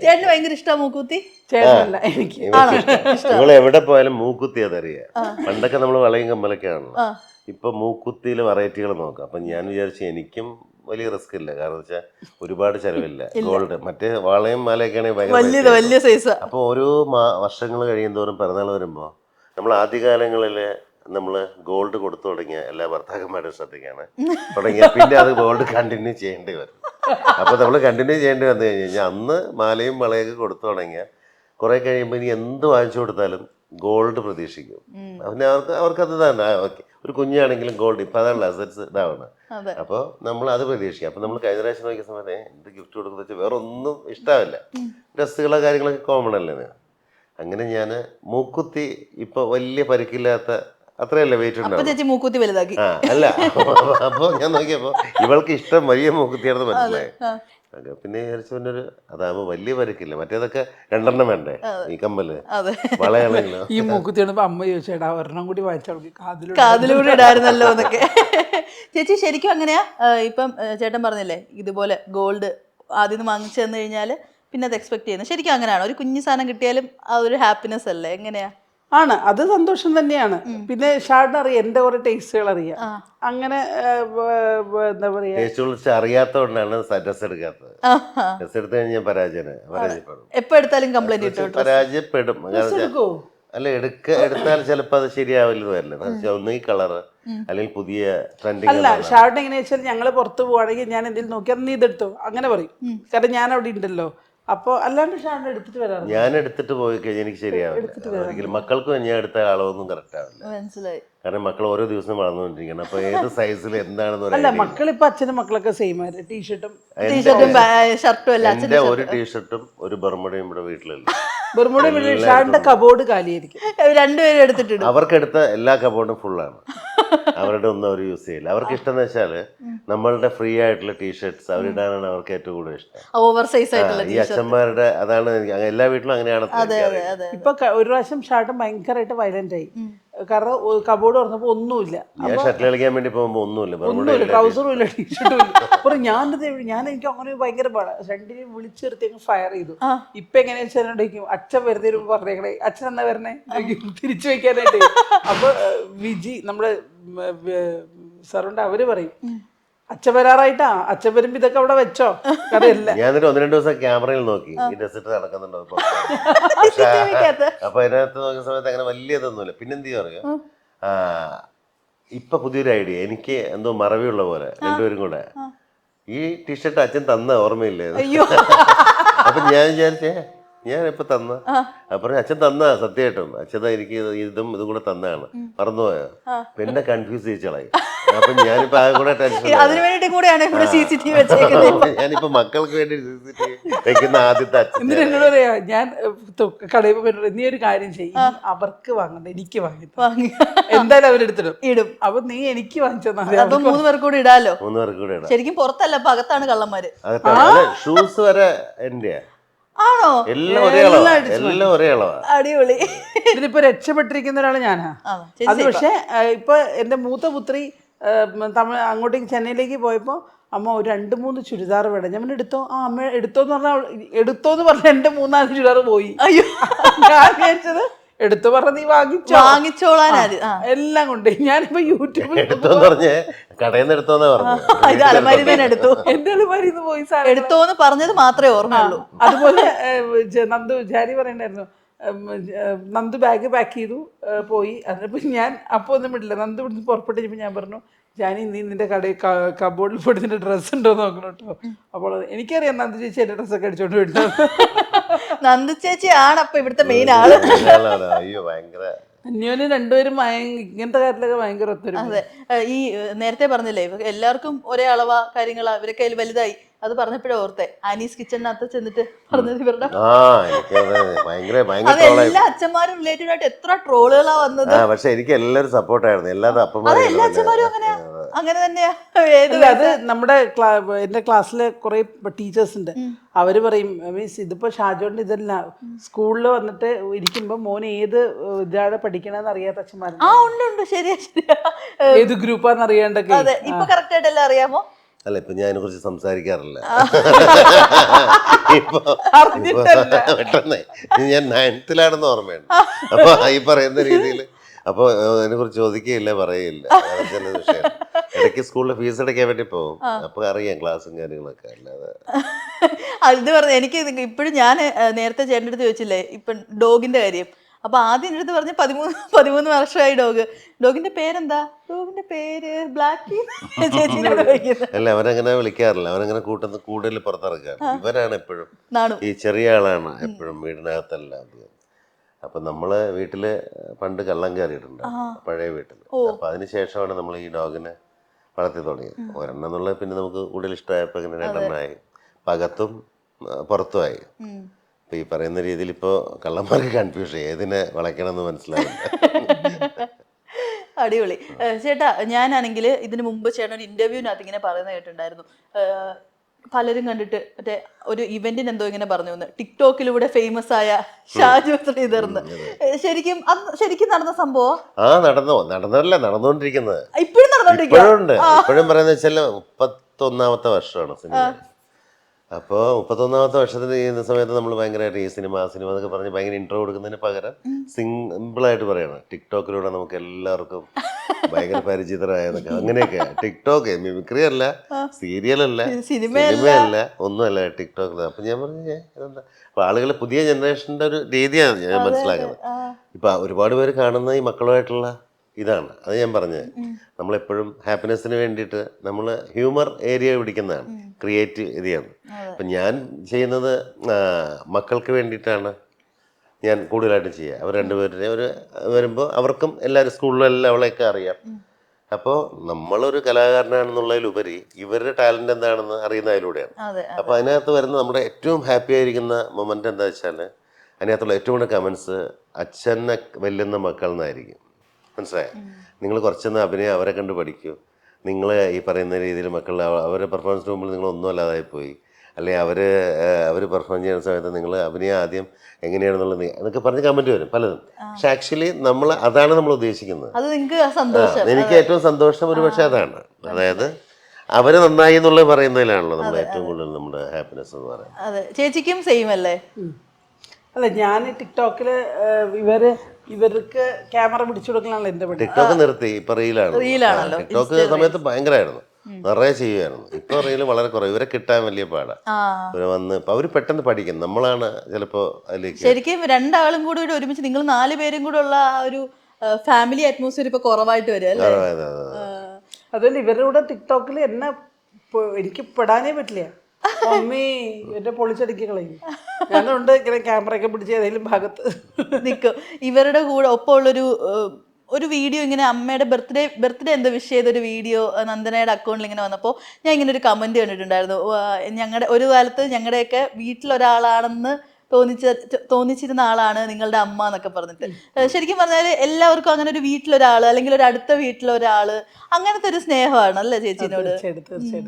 ചേട്ടന് ഭയങ്കര ഇഷ്ടമാണ് മൂക്കുത്തി. ചേട്ടനല്ല, എനിക്ക്. നിങ്ങൾ എവിടെ പോയാലും മൂക്കുത്തി അതറിയാം. പണ്ടൊക്കെ നമ്മൾ വളയും കമ്മലൊക്കെയാണല്ലോ. ഇപ്പൊ മൂക്കുത്തിയില് വെറൈറ്റികൾ നോക്കാം. അപ്പൊ ഞാൻ വിചാരിച്ചു എനിക്കും വലിയ റിസ്ക് ഇല്ല, കാരണം വെച്ചാൽ ഒരുപാട് ചെലവില്ല. ഗോൾഡ് മറ്റേ വളയും മാലയൊക്കെ ആണെങ്കിൽ വലിയ സൈസ്. അപ്പൊ ഓരോ വർഷങ്ങൾ കഴിയുന്തോറും പിറന്നാൾ വരുമ്പോ നമ്മൾ ആദ്യകാലങ്ങളില് നമ്മള് ഗോൾഡ് കൊടുത്തു തുടങ്ങിയ എല്ലാ ഭർത്താക്കന്മാരും ശ്രദ്ധിക്കാണ് തുടങ്ങിയ പിന്നെ അത് ഗോൾഡ് കണ്ടിന്യൂ ചെയ്യേണ്ടി വരും. അപ്പൊ നമ്മൾ കണ്ടിന്യൂ ചെയ്യേണ്ടി വന്നു കഴിഞ്ഞാൽ അന്ന് മാലയും വളയൊക്കെ കൊടുത്തു തുടങ്ങിയ കുറെ കഴിയുമ്പോൾ ഇനി എന്ത് വാങ്ങിച്ചു കൊടുത്താലും ഗോൾഡ് പ്രതീക്ഷിക്കും. പിന്നെ അവർക്കത് തന്നെ ഓക്കെ, ഒരു കുഞ്ഞാണെങ്കിലും ഗോൾഡ് ഇപ്പൊ അതാണല്ലോ അസറ്റ്സ് ഇതാവണം. അപ്പോൾ നമ്മൾ അത് പ്രതീക്ഷിക്കും. അപ്പൊ നമ്മൾ കഴിഞ്ഞ പ്രാവശ്യം നോക്കിയ സമയത്ത് എന്ത് ഗിഫ്റ്റ് കൊടുക്കുന്ന വെച്ചാൽ വേറെ ഒന്നും ഇഷ്ടമില്ല, ഡ്രസ്സുകളോ കാര്യങ്ങളൊക്കെ കോമൺ അല്ലേ. അങ്ങനെ ഞാൻ മൂക്കുത്തി ഇപ്പൊ വലിയ പരിക്കില്ലാത്ത അത്രയല്ലേ വെയിറ്റ് ഉണ്ടാവും. മൂക്കുത്തി വലുതാക്കി. അല്ല, അപ്പൊ ഞാൻ നോക്കിയപ്പോ ഇവൾക്ക് ഇഷ്ടം വലിയ മൂക്കുത്തിയാണെന്ന് മനസ്സിലായി. പിന്നെ വിചാരിച്ചു പിന്നെ ഒരു അതാകുമ്പോ വലിയ പരിക്കില്ല. മറ്റേതൊക്കെ 2 വേണ്ടേ ഈ കമ്മല് വളയാണെങ്കിലോ. ഈ മൂക്കുത്തിയാണ് അമ്മ ചോദിച്ചേട്ടാ ഒരെണ്ണം കൂടി വായിച്ചാൽ കാതിലൂടെ ഇടായിരുന്നല്ലോ എന്നൊക്കെ. ചേച്ചി ശരിക്കും അങ്ങനെയാ? ഇപ്പം ചേട്ടൻ പറഞ്ഞില്ലേ ഇതുപോലെ ഗോൾഡ് ആദ്യം വാങ്ങിച്ചു തന്നു കഴിഞ്ഞാല് പിന്നെ അത് എക്സ്പെക്ട് ചെയ്യുന്നത്, ശരിക്കും അങ്ങനെയാണോ? ഒരു കുഞ്ഞു സാധനം കിട്ടിയാലും ആ ഒരു ഹാപ്പിനെസ് അല്ലേ? എങ്ങനെയാ? ആണ്, അത് സന്തോഷം തന്നെയാണ്. പിന്നെ ഷാർട്ട് അറിയാം, എൻ്റെ കുറെ ടേസ്റ്റുകൾ അറിയാം. അങ്ങനെ എന്താ പറയാ, ടേസ്റ്റ് അറിയാത്തോണ്ടാണ് ഡ്രസ് എടുക്കാത്തത്. ഡ്രസ് എടുത്തു കഴിഞ്ഞാൽ പരാജയപ്പെടും. എപ്പോ എടുത്താലും കംപ്ലൈന്റ് കിട്ടും, പരാജയപ്പെടും. അല്ല, എടുത്താൽ ചിലപ്പോൾ അത് ശരിയാവില്ല വരില്ല. ഒന്നുകിൽ കളറ് അല്ലെങ്കിൽ പുതിയ ട്രെൻഡിങ്. അല്ല, ഷാർട്ട് എങ്ങനെയാ വെച്ചാൽ ഞങ്ങൾ പുറത്ത് പോവാണെങ്കിൽ ഞാൻ എന്തെങ്കിലും നോക്കിയാൽ നീ ഇതെടുത്തോ അങ്ങനെ പറയും, കാരണം ഞാൻ അവിടെ ഉണ്ടല്ലോ. അപ്പൊ അല്ലാണ്ട് ഷാർട്ട് എടുത്തിട്ട് വരാറ്. ഞാൻ എടുത്തിട്ട് പോയി കഴിഞ്ഞാൽ എനിക്ക് ശരിയാവില്ല ഒരിക്കലും. മക്കൾക്കും ഞാൻ എടുത്ത അളവൊന്നും കറക്റ്റ് ആവില്ല. മനസ്സിലായി. കാരണം മക്കൾ ഓരോ ദിവസം വളർന്നുകൊണ്ടിരിക്കണം. അപ്പൊ ഏത് സൈസിൽ എന്താണെന്ന് അല്ല, മക്കളിപ്പോ അച്ഛനും മക്കളൊക്കെ സെയിം ആയിരുന്നു. ടീഷർട്ടും ഷർട്ടും അല്ല. എന്റെ ഒരു ടീഷർട്ടും ഒരു ബർമുടയും ഇവിടെ വീട്ടിലില്ല. ബർമുട ഷാർട്ടിന്റെ കബോർഡ് കാലിയായിരിക്കും. രണ്ടുപേരും എടുത്തിട്ടുണ്ട്. അവർക്കെടുത്ത എല്ലാ കബോർഡും ഫുള്ളാണ്. അവരുടെ ഒന്നും അവർ യൂസ് ചെയ്യില്ല. അവർക്ക് ഇഷ്ടം എന്ന് വെച്ചാല് നമ്മളുടെ ഫ്രീ ആയിട്ടുള്ള ടീഷർട്ട്സ് അവരിടാനാണ് അവർക്ക് ഏറ്റവും കൂടുതൽ ഇഷ്ടം. ഓവർ സൈസ് ആയിട്ടുള്ള ഈ അച്ഛന്മാരുടെ അതാണ് എല്ലാ വീട്ടിലും അങ്ങനെയാണ്. ഇപ്പൊ ഒരു പ്രാവശ്യം ഷാർട്ടും ഭയങ്കരമായിട്ട് വയലന്റ് ആയി, കാരണം കബോർഡ് തുറന്നപ്പോ ഒന്നുമില്ല. ഞാൻ ഷട്ടിൽ കളിക്കാൻ വേണ്ടി പോകുമ്പോ ഒന്നുമില്ല, ട്രൗസറും ഇല്ല, ടീഷർട്ടും ഇല്ല. ഞാൻ എനിക്ക് അങ്ങനെ ഭയങ്കര പാടാ. രണ്ടിനെയും വിളിച്ചെടുത്ത് ഫയർ ചെയ്തു. ഇപ്പൊ എങ്ങനെയാ വെച്ചാൽ അച്ഛൻ വരുന്നതിന് പറഞ്ഞേക്കണേ, അച്ഛൻ എന്നാ വരണേ തിരിച്ചു വെക്കാനായിട്ട്. അപ്പൊ വിജി നമ്മുടെ സാറുണ്ട്, അവര് പറയും അച്ഛൻ വരാറായിട്ടാ, അച്ഛൻ വരുമ്പോ ഇതൊക്കെ അവിടെ വെച്ചോ. ഞാൻ 1-2 ദിവസം ക്യാമറയിൽ നോക്കി ഈ ഡ്രസ് ഇട്ട് നടക്കുന്നുണ്ടോ. അപ്പൊ അതിനകത്ത് നോക്കുന്ന സമയത്ത് അങ്ങനെ വലിയതൊന്നുമില്ല. പിന്നെന്ത് പറയാ, ഇപ്പൊ പുതിയൊരു ഐഡിയ, എനിക്ക് എന്തോ മറവിയുള്ള പോലെ രണ്ടുപേരും കൂടെ ഈ ടീഷർട്ട് അച്ഛൻ തന്ന ഓർമ്മയില്ലേ. അപ്പൊ ഞാൻ വിചാരിച്ചേ ഞാൻ ഇപ്പൊ തന്ന അപ്പൊ അച്ഛൻ തന്ന സത്യമായിട്ടും അച്ഛൻ എനിക്ക് ഇതും കൂടെ തന്നാണ്, മറന്നുപോയോ. പിന്നെ കൺഫ്യൂസ് ചെയ്യിച്ചളായി. അപ്പൊ ഞാനിപ്പോ ആ കൂടെ ടെൻഷൻ. ഞാനിപ്പോ മക്കൾക്ക് വേണ്ടി CCTV വെക്കുന്ന ആദ്യത്തെ അച്ഛൻ. എന്നോട് പറയാ, ഞാൻ കടയിൽ പോയി നീ ഒരു കാര്യം ചെയ്യും, അവർക്ക് വാങ്ങണ്ട എനിക്ക് വാങ്ങി എന്തായാലും അവരെടുത്തിടും ഇടും. അപ്പൊ നീ എനിക്ക് വാങ്ങിച്ചെന്നാ 3 പേർക്ക് കൂടെ ഇടാലോ. 3 പേർക്ക് കൂടെ ഇടാം. ശരിക്കും പുറത്തല്ല, അകത്താണ് കള്ളന്മാര്. ഷൂസ് വരെ എന്റെ ആണോ? എല്ലാം ഒരേ അളവാ. അടിപൊളി. ഇതിലിപ്പോ രക്ഷപ്പെട്ടിരിക്കുന്ന ഒരാള് ഞാനാ. അത് പക്ഷെ ഇപ്പൊ എന്റെ മൂത്ത പുത്രി അങ്ങോട്ടേക്ക് ചെന്നൈയിലേക്ക് പോയപ്പോ അമ്മ ഒരു 2-3 ചുരിദാർ വേണം. ഞാൻ എടുത്തോ. അമ്മ എടുത്തോന്ന് പറഞ്ഞ 2-3-4 ചുരിദാർ പോയി. അയ്യോ, ഞാൻ വിചാരിച്ചത് എടുത്തു പറഞ്ഞ നീ വാങ്ങിച്ചോളാൻ എല്ലാം കൊണ്ട്. ഞാനിപ്പോ യൂട്യൂബിൽ എന്റെ അലമാരിന്ന് പോയി എടുത്തോന്ന് പറഞ്ഞത് മാത്രമേ ഓർമ്മയുള്ളൂ. അതുപോലെ നന്ദു ജാരി പറയണ്ടായിരുന്നു, നന്ദു ബാഗ് പാക്ക് ചെയ്തു പോയി. അതിനിപ്പോ ഞാൻ അപ്പൊ ഒന്നും വിട്ടില്ല. നന്ദു ഇവിടുന്ന് പുറപ്പെട്ടിപ്പോ ഞാൻ പറഞ്ഞു, ജാനി നീ നിന്റെ കടയിൽ കബോർഡിൽ പോയിട്ട് നിന്റെ ഡ്രസ്സ് ഉണ്ടോ നോക്കണം കേട്ടോ. അപ്പോൾ എനിക്കറിയാം നന്ദു ചേച്ചി എന്റെ ഡ്രസ്സൊക്കെ അടിച്ചോണ്ട് വിട്ടു. നന്ദു ചേച്ചി ആണ് അപ്പൊ ഇവിടുത്തെ മെയിൻ ആള്. അയ്യോ ഭയങ്കര. അന്യോന്യം രണ്ടുപേരും ഇങ്ങനത്തെ കാര്യത്തിലൊക്കെ ഭയങ്കര ഒത്തൊരുമ. അതെ, ഈ നേരത്തെ പറഞ്ഞില്ലേ എല്ലാവർക്കും ഒരേ അളവാ കാര്യങ്ങളാ, ഇവരൊക്കെ അതിൽ വലുതായി. അത് പറഞ്ഞപ്പോഴേ ഓർത്തെ ആനീസ് കിച്ചണിനകത്ത് ചെന്നിട്ട് പറഞ്ഞത് ഇവരുടെ എല്ലാ അച്ഛന്മാരും റിലേറ്റഡ് ആയിട്ട് എത്ര ട്രോളുകളാ വന്നത്. പക്ഷെ എനിക്ക് എല്ലാവരും സപ്പോർട്ടായിരുന്നു. എല്ലാ അച്ഛന്മാരും അങ്ങനെ തന്നെയാ. അത് നമ്മുടെ എന്റെ ക്ലാസ്സിലെ കുറെ ടീച്ചേഴ്സ് ഉണ്ട്, അവര് പറയും മീൻസ് ഇതിപ്പോ ഷാജോണ്ട് ഇതല്ല, സ്കൂളിൽ വന്നിട്ട് ഇരിക്കുമ്പോ മോൻ ഏത് ഇതാണ് പഠിക്കണമെന്ന് അറിയാത്ത അച്ഛന്മാരുണ്ട്. ഉണ്ട് ശരിയാ. ഏത് ഗ്രൂപ്പാന്ന് അറിയാണ്ടൊക്കെ. അതെ, ഇപ്പൊ കറക്റ്റ് ആയിട്ടല്ലേ അറിയാമോ? അല്ല ഇപ്പൊ ഞാൻ അതിനെക്കുറിച്ച് സംസാരിക്കാറില്ല. ഇപ്പൊ പെട്ടെന്ന് ഞാൻ 9th ഓർമ്മയുണ്ട്. അപ്പൊ ഈ പറയുന്ന രീതിയിൽ അപ്പോൾ അതിനെക്കുറിച്ച് ചോദിക്കുകയില്ല, പറയുകയില്ല. ചില വിഷയം ഇടയ്ക്ക് സ്കൂളിൽ ഫീസ് അടയ്ക്കാൻ വേണ്ടി പോകും. അപ്പൊ അറിയാം ക്ലാസ്സും കാര്യങ്ങളൊക്കെ. അല്ലാതെ അത് പറഞ്ഞു എനിക്ക് ഇപ്പോഴും ഞാൻ നേരത്തെ ചേട്ടൻ്റെ അടുത്ത് ചോദിച്ചില്ലേ ഇപ്പം ഡോഗിന്റെ കാര്യം. അപ്പൊ ആദ്യം എൻ്റെ അടുത്ത് പറഞ്ഞ് 13 വർഷമായി ഡോഗിന്റെ പേരെന്താ? ഡോഗിന്റെ പേര് ബ്ലാക്കി. അല്ല അവനങ്ങനെ വിളിക്കാറില്ല, അവനങ്ങനെ കൂടുതൽ പുറത്തിറക്കാറ്. ഇവരാണ് എപ്പോഴും, ഈ ചെറിയ ആളാണ് എപ്പോഴും വീടിനകത്തല്ല. അപ്പൊ നമ്മള് വീട്ടില് പണ്ട് കള്ളം കയറിയിട്ടുണ്ട്, പഴയ വീട്ടിൽ. അപ്പൊ അതിനുശേഷമാണ് നമ്മൾ ഈ ഡോഗിനെ വളർത്തി തുടങ്ങിയത്. ഒരെണ്ണം എന്നുള്ളത് പിന്നെ നമുക്ക് കൂടുതൽ ഇഷ്ടമായപ്പോ ഇങ്ങനെ 2 പകത്തും പുറത്തുമായി. ഇപ്പൊ ഈ പറയുന്ന രീതിയിൽ ഇപ്പോ കള്ളന്മാർക്ക് കൺഫ്യൂഷൻ ഏതിനെ വളയ്ക്കണം എന്ന് മനസ്സിലാവില്ല. അടിപൊളി. ചേട്ടാ ഞാനാണെങ്കിൽ ഇതിനു മുമ്പ് ചേട്ടൻ ഒരു ഇന്റർവ്യൂവിനകത്ത് ഇങ്ങനെ പറയുന്നത് കേട്ടിട്ടുണ്ടായിരുന്നു, പലരും കണ്ടിട്ട് മറ്റേ ഒരു ഇവന്റിന് എന്തോ ഇങ്ങനെ പറഞ്ഞു വന്ന് ടിക്ടോക്കിലൂടെ ഫേമസ് ആയ ഷാജു ശ്രീധർന്ന്. ശരിക്കും നടന്ന സംഭവം? നടന്നുകൊണ്ടിരിക്കുന്നത് ഇപ്പോഴും നടന്നോണ്ടിരിക്കുന്നുണ്ട്. ഇപ്പോഴും പറയുന്ന വെച്ചാൽ 31ാമത്തെ വർഷമാണ് സിനിമ. അപ്പോൾ 31ാമത്തെ വർഷത്തിൽ ചെയ്യുന്ന സമയത്ത് നമ്മൾ ഭയങ്കരമായിട്ട് ഈ സിനിമ എന്നൊക്കെ പറഞ്ഞ് ഭയങ്കര ഇൻട്രോ കൊടുക്കുന്നതിന് പകരം സിമ്പിളായിട്ട് പറയണം, ടിക്ടോക്കിലൂടെ നമുക്ക് എല്ലാവർക്കും ഭയങ്കര പരിചിതരായെന്നൊക്കെ. അങ്ങനെയൊക്കെ ടിക്ടോക്ക് മിമിക്രി അല്ല, സീരിയലല്ല, സിനിമയല്ല, ഒന്നുമല്ല, ടിക്ടോക്കിൽ. അപ്പം ഞാൻ പറഞ്ഞു ഇതെന്താ. അപ്പോൾ ആളുകൾ പുതിയ ജനറേഷൻ്റെ ഒരു രീതിയാണ് ഞാൻ മനസ്സിലാക്കുന്നത്. ഇപ്പം ഒരുപാട് പേര് കാണുന്ന ഈ മക്കളുമായിട്ടുള്ള ഇതാണ്. അത് ഞാൻ പറഞ്ഞത്, നമ്മളെപ്പോഴും ഹാപ്പിനെസ്സിന് വേണ്ടിയിട്ട് നമ്മൾ ഹ്യൂമർ ഏരിയ പിടിക്കുന്നതാണ്, ക്രിയേറ്റ് ഏരിയയാണ്. അപ്പം ഞാൻ ചെയ്യുന്നത് മക്കൾക്ക് വേണ്ടിയിട്ടാണ് ഞാൻ കൂടുതലായിട്ടും ചെയ്യുക. അവർ 2 പേരുടെ വരുമ്പോൾ അവർക്കും എല്ലാവരും സ്കൂളിലെല്ലാം അവളെയൊക്കെ അറിയാം. അപ്പോൾ നമ്മളൊരു കലാകാരനാണെന്നുള്ളതിലുപരി ഇവരുടെ ടാലൻറ്റ് എന്താണെന്ന് അറിയുന്ന അതിലൂടെയാണ്. അപ്പോൾ അതിനകത്ത് വരുന്ന നമ്മുടെ ഏറ്റവും ഹാപ്പി ആയിരിക്കുന്ന മൊമെൻ്റ് എന്താ വെച്ചാൽ അതിനകത്തുള്ള ഏറ്റവും കൂടുതൽ കമൻസ് അച്ഛനെ വെല്ലുന്ന മക്കൾ എന്നായിരിക്കും. മനസ്സിലായോ? നിങ്ങൾ കുറച്ചൊന്ന് അഭിനയം അവരെ കണ്ട് പഠിക്കൂ. നിങ്ങൾ ഈ പറയുന്ന രീതിയിൽ മക്കൾ അവരുടെ പെർഫോമൻസിന് മുമ്പിൽ നിങ്ങളൊന്നും അല്ലാതായിപ്പോയി, അല്ലെങ്കിൽ അവർ പെർഫോം ചെയ്യുന്ന സമയത്ത് നിങ്ങൾ അഭിനയം ആദ്യം എങ്ങനെയാണെന്നുള്ളത് എന്നൊക്കെ പറഞ്ഞ് കമൻറ്റ് വരും പലതും. പക്ഷെ ആക്ച്വലി അതാണ് നമ്മൾ ഉദ്ദേശിക്കുന്നത്. എനിക്ക് ഏറ്റവും സന്തോഷം ഒരു പക്ഷേ അതാണ്. അതായത് അവര് നന്നായി എന്നുള്ളത് പറയുന്നതിലാണല്ലോ നമ്മൾ ഏറ്റവും കൂടുതൽ നമ്മുടെ ഹാപ്പിനെസ് എന്ന് പറയുന്നത്. ചേച്ചിക്കും സെയിം അല്ലേ? അല്ല ഞാൻ ടിക്ടോക്കില് ഇവർക്ക് ക്യാമറ പിടിച്ചു കൊടുക്കലാണല്ലോ എന്റെ പണി. ടിക്ടോക്ക് നിർത്തി, ഇപ്പൊ റീലാണല്ലോ. ടിക്ടോക്ക് സമയത്ത് ഭയങ്കരമായിരുന്നു, നിറയെ ചെയ്യുമായിരുന്നു. ഇപ്പൊ റീല് വളരെ കുറവ്. ഇവരെ കിട്ടാൻ വലിയ പാടാ. ഇവരെ വന്ന് അവര് പെട്ടെന്ന് പഠിക്കും, നമ്മളാണ് ചിലപ്പോ അതിലേക്ക്. ശരിക്കും 2 ആളും കൂടി ഒരുമിച്ച് നിങ്ങൾ 4 പേരും കൂടെ ഉള്ള ആ ഒരു ഫാമിലി അറ്റ്മോസ്ഫിയർ ഇപ്പൊ കുറവായിട്ട് വരും അല്ലേ? അതുപോലെ ഇവരുടെ കൂടെ ടിക്ടോക്കിൽ എന്നെ എനിക്ക് പെടാനേ പറ്റില്ല. മമ്മി എന്റെ പൊളിച്ചടുക്കി കളയും. ഞാനുണ്ട് ഇങ്ങനെ ക്യാമറ ഒക്കെ പിടിച്ച് ഏതെങ്കിലും ഭാഗത്ത് നിൽക്കും. ഇവരുടെ കൂടെ ഒപ്പമുള്ളൊരു വീഡിയോ ഇങ്ങനെ അമ്മയുടെ ബർത്ത്ഡേ എന്തോ വിഷ് ചെയ്തൊരു വീഡിയോ നന്ദനയുടെ അക്കൗണ്ടിൽ ഇങ്ങനെ വന്നപ്പോൾ ഞാൻ ഇങ്ങനെ ഒരു കമന്റ് കണ്ടിട്ടുണ്ടായിരുന്നു. ഞങ്ങളുടെ ഒരു കാലത്ത് ഞങ്ങളുടെയൊക്കെ വീട്ടിലൊരാളാണെന്ന് തോന്നിച്ചിരുന്ന ആളാണ് നിങ്ങളുടെ അമ്മ എന്നൊക്കെ പറഞ്ഞിട്ട്. ശരിക്കും പറഞ്ഞാൽ എല്ലാവർക്കും അങ്ങനെ ഒരു വീട്ടിലൊരാള് അല്ലെങ്കിൽ ഒരു അടുത്ത വീട്ടിലൊരാള് അങ്ങനത്തെ ഒരു സ്നേഹമാണ് അല്ലേ ചേച്ചിനോട്? തീർച്ചയായിട്ടും.